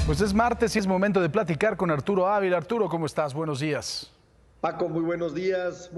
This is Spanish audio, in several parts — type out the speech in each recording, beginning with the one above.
Pues es martes y es momento de platicar con Arturo Ávila. Arturo, ¿cómo estás? Buenos días. Paco, muy buenos días,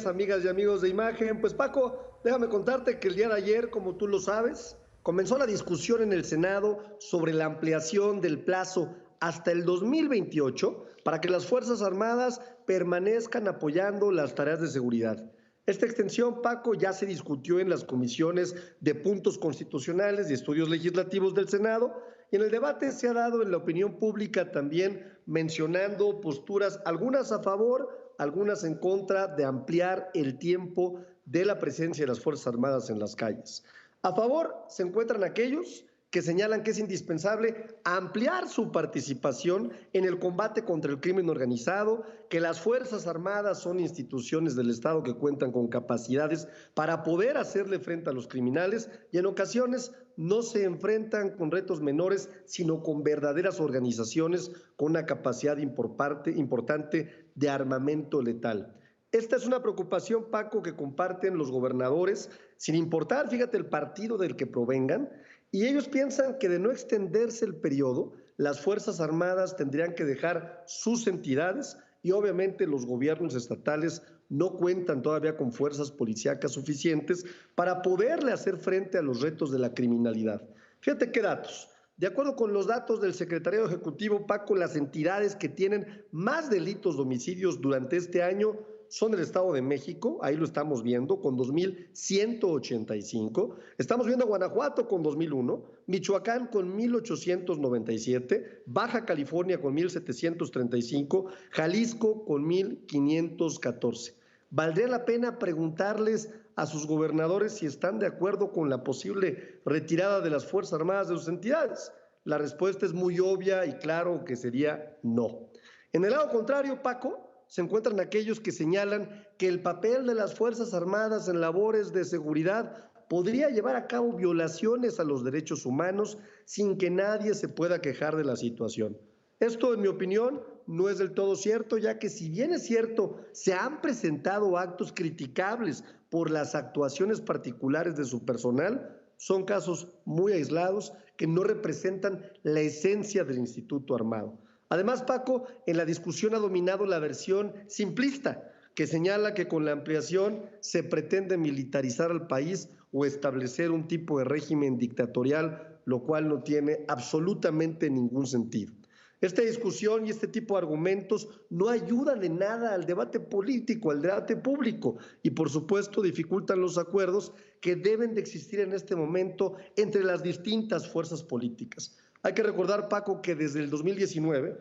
amigas y amigos de Imagen. Pues Paco, déjame contarte que el día de ayer, como tú lo sabes, comenzó la discusión en el Senado sobre la ampliación del plazo hasta el 2028 para que las Fuerzas Armadas permanezcan apoyando las tareas de seguridad. Esta extensión, Paco, ya se discutió en las comisiones de puntos constitucionales y estudios legislativos del Senado, y en el debate se ha dado en la opinión pública también mencionando posturas, algunas a favor, algunas en contra de ampliar el tiempo de la presencia de las Fuerzas Armadas en las calles. A favor se encuentran aquellos que señalan que es indispensable ampliar su participación en el combate contra el crimen organizado, que las Fuerzas Armadas son instituciones del Estado que cuentan con capacidades para poder hacerle frente a los criminales y en ocasiones no se enfrentan con retos menores, sino con verdaderas organizaciones con una capacidad importante de armamento letal. Esta es una preocupación, Paco, que comparten los gobernadores, sin importar, fíjate, el partido del que provengan, y ellos piensan que de no extenderse el periodo, las Fuerzas Armadas tendrían que dejar sus entidades y obviamente los gobiernos estatales no cuentan todavía con fuerzas policíacas suficientes para poderle hacer frente a los retos de la criminalidad. Fíjate qué datos. De acuerdo con los datos del Secretariado Ejecutivo, Paco, las entidades que tienen más delitos de homicidios durante este año son el Estado de México, ahí lo estamos viendo, con 2,185. Estamos viendo a Guanajuato con 2,001, Michoacán con 1,897, Baja California con 1,735, Jalisco con 1,514. Valdría la pena preguntarles a sus gobernadores si están de acuerdo con la posible retirada de las Fuerzas Armadas de sus entidades. La respuesta es muy obvia y claro que sería no. En el lado contrario, Paco, se encuentran aquellos que señalan que el papel de las Fuerzas Armadas en labores de seguridad podría llevar a cabo violaciones a los derechos humanos sin que nadie se pueda quejar de la situación. Esto, en mi opinión, no es del todo cierto, ya que si bien es cierto, se han presentado actos criticables por las actuaciones particulares de su personal, son casos muy aislados que no representan la esencia del Instituto Armado. Además, Paco, en la discusión ha dominado la versión simplista, que señala que con la ampliación se pretende militarizar al país o establecer un tipo de régimen dictatorial, lo cual no tiene absolutamente ningún sentido. Esta discusión y este tipo de argumentos no ayudan en nada al debate político, al debate público, y por supuesto dificultan los acuerdos que deben de existir en este momento entre las distintas fuerzas políticas. Hay que recordar, Paco, que desde el 2019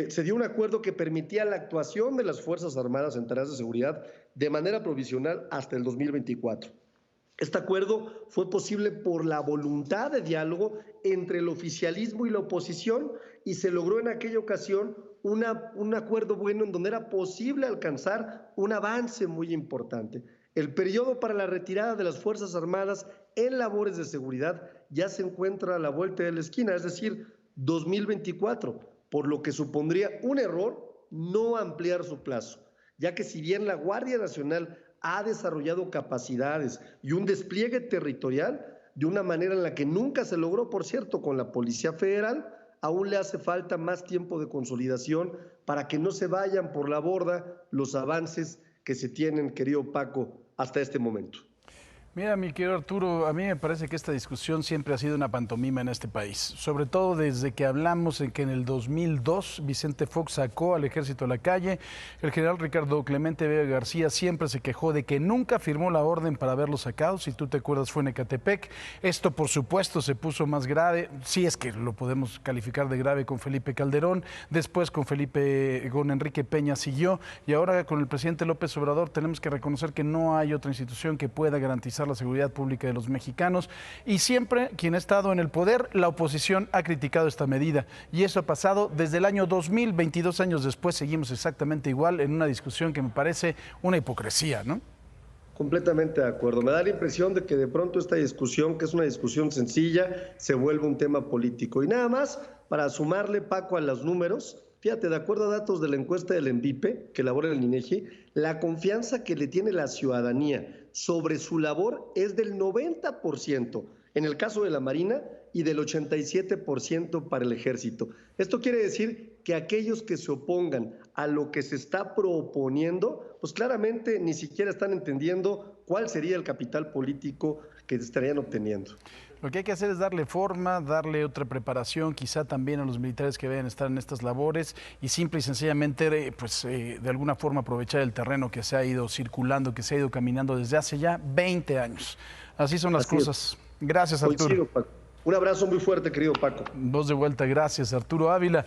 se dio un acuerdo que permitía la actuación de las Fuerzas Armadas en tareas de seguridad de manera provisional hasta el 2024. Este acuerdo fue posible por la voluntad de diálogo entre el oficialismo y la oposición y se logró en aquella ocasión un acuerdo bueno en donde era posible alcanzar un avance muy importante. El periodo para la retirada de las Fuerzas Armadas en labores de seguridad ya se encuentra a la vuelta de la esquina, es decir, 2024, por lo que supondría un error no ampliar su plazo, ya que si bien la Guardia Nacional ha desarrollado capacidades y un despliegue territorial de una manera en la que nunca se logró, por cierto, con la Policía Federal, aún le hace falta más tiempo de consolidación para que no se vayan por la borda los avances que se tienen, querido Paco, hasta este momento. Mira, mi querido Arturo, a mí me parece que esta discusión siempre ha sido una pantomima en este país, sobre todo desde que hablamos en que en el 2002 Vicente Fox sacó al ejército a la calle. El general Ricardo Clemente Vega García siempre se quejó de que nunca firmó la orden para haberlos sacado, si tú te acuerdas fue en Ecatepec. Esto por supuesto se puso más grave, si es que lo podemos calificar de grave, con Felipe Calderón, después con Enrique Peña siguió, y ahora con el presidente López Obrador tenemos que reconocer que no hay otra institución que pueda garantizar la seguridad pública de los mexicanos, y siempre quien ha estado en el poder, la oposición ha criticado esta medida, y eso ha pasado desde el año 2000, 22 años después seguimos exactamente igual en una discusión que me parece una hipocresía, ¿no? Completamente de acuerdo. Me da la impresión de que de pronto esta discusión, que es una discusión sencilla, se vuelve un tema político. Y nada más, para sumarle, Paco, a los números, fíjate, de acuerdo a datos de la encuesta del ENVIPE, que elabora el INEGI, la confianza que le tiene la ciudadanía sobre su labor es del 90%. en el caso de la Marina y del 87% para el Ejército. Esto quiere decir que aquellos que se opongan a lo que se está proponiendo, pues claramente ni siquiera están entendiendo cuál sería el capital político que estarían obteniendo. Lo que hay que hacer es darle forma, darle otra preparación, quizá también a los militares que vayan a estar en estas labores y simple y sencillamente, pues de alguna forma aprovechar el terreno que se ha ido circulando, que se ha ido caminando desde hace ya 20 años. Así son las cosas. Gracias, Arturo. Coincido, Paco. Un abrazo muy fuerte, querido Paco. Voz de vuelta, gracias, Arturo Ávila.